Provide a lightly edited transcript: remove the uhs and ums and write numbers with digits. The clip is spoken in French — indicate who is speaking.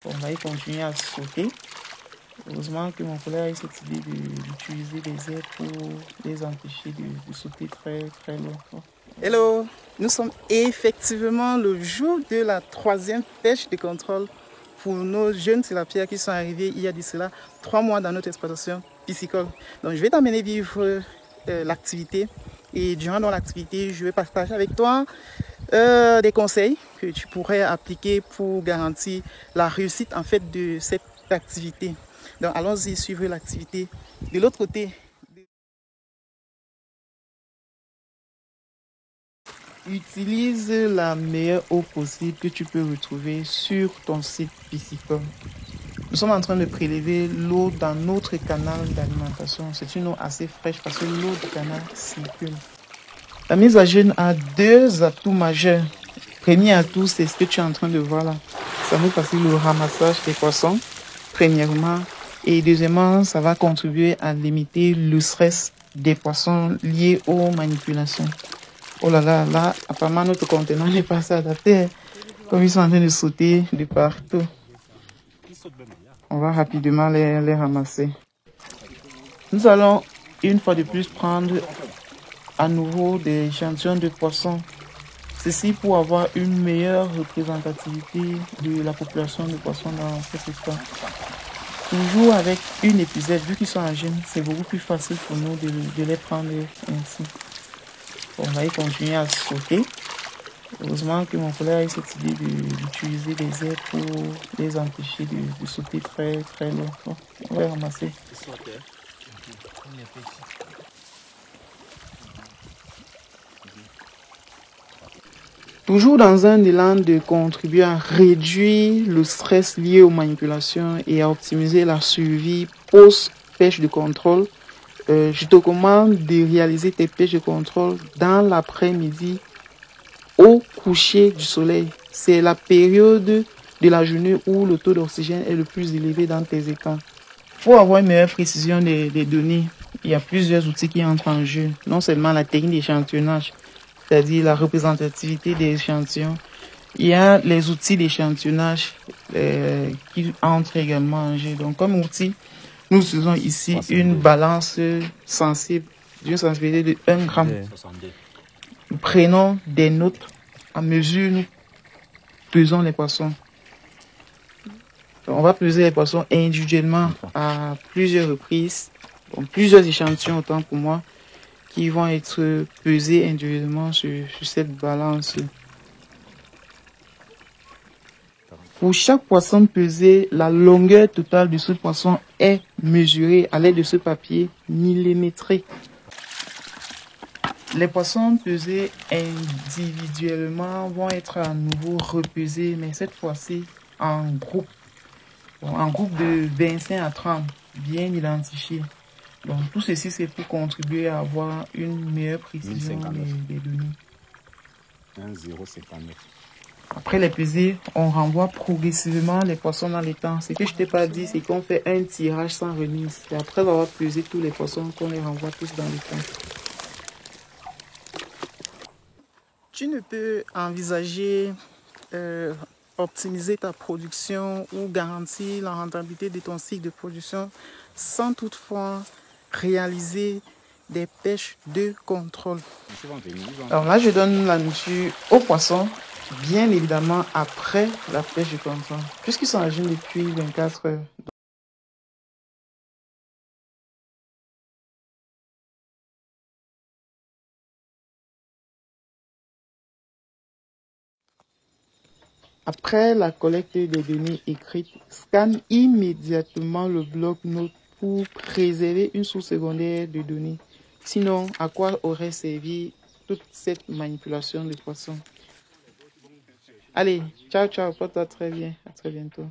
Speaker 1: On va y continuer à sauter. Heureusement que mon collègue a eu cette idée d'utiliser des ailes pour les empêcher de sauter très très loin. Hello, nous sommes effectivement le jour de la 3e pêche de contrôle pour nos jeunes tilapias qui sont arrivés il y a de cela 3 mois dans notre exploitation piscicole. Donc je vais t'amener vivre l'activité et durant l'activité je vais partager avec toi des conseils que tu pourrais appliquer pour garantir la réussite en fait de cette activité. Donc allons-y suivre l'activité. De l'autre côté, utilise la meilleure eau possible que tu peux retrouver sur ton site piscicole. Nous sommes en train de prélever l'eau dans notre canal d'alimentation. C'est une eau assez fraîche parce que l'eau du canal circule. La mise à jeune a 2 atouts majeurs. Premier atout, c'est ce que tu es en train de voir là. Ça nous facilite le ramassage des poissons, premièrement. Et deuxièmement, ça va contribuer à limiter le stress des poissons liés aux manipulations. Oh là là, là, apparemment notre contenant n'est pas assez adapté. Comme ils sont en train de sauter de partout. On va rapidement les ramasser. Nous allons une fois de plus prendre à nouveau des échantillons de poissons. Ceci pour avoir une meilleure représentativité de la population de poissons dans cet état. Toujours avec une épuisette, vu qu'ils sont en jeune, c'est beaucoup plus facile pour nous de les prendre ainsi. On va y continuer à sauter. Heureusement que mon collègue a eu cette idée d'utiliser des ailes pour les empêcher de sauter très très loin. Bon, on va les ramasser. Toujours dans un élan de contribuer à réduire le stress lié aux manipulations et à optimiser la survie post-pêche de contrôle, je te recommande de réaliser tes pêches de contrôle dans l'après-midi au coucher du soleil. C'est la période de la journée où le taux d'oxygène est le plus élevé dans tes étangs. Pour avoir une meilleure précision des données, il y a plusieurs outils qui entrent en jeu. Non seulement la technique d'échantillonnage, c'est-à-dire la représentativité des échantillons. Il y a les outils d'échantillonnage qui entrent également en jeu. Donc, comme outil, nous utilisons ici une balance sensible d'une sensibilité de 1 gramme. Nous prenons des notes à mesure, nous pesons les poissons. Donc, on va peser les poissons individuellement à plusieurs reprises, donc plusieurs échantillons autant pour moi, qui vont être pesés individuellement sur cette balance. Pour chaque poisson pesé, la longueur totale de ce poisson est mesurée à l'aide de ce papier millimétré. Les poissons pesés individuellement vont être à nouveau repesés, mais cette fois-ci en groupe. Donc, en groupe de 25 à 30, bien identifiés. Donc tout ceci, c'est pour contribuer à avoir une meilleure précision des données.
Speaker 2: 1,059.
Speaker 1: Après les pesées, on renvoie progressivement les poissons dans les temps. Ce que je t'ai pas dit, c'est qu'on fait un tirage sans remise. Et après avoir pesé tous les poissons, qu'on les renvoie tous dans les temps. Tu ne peux envisager optimiser ta production ou garantir la rentabilité de ton cycle de production sans toutefois réaliser des pêches de contrôle. Alors là, je donne la nourriture aux poissons, bien évidemment après la pêche de contrôle, puisqu'ils sont âgés depuis 24 heures. Après la collecte des données écrites, scanne immédiatement le bloc-notes pour préserver une source secondaire de données. Sinon, à quoi aurait servi toute cette manipulation de poissons? Allez, ciao, ciao, porte-toi très bien. À très bientôt.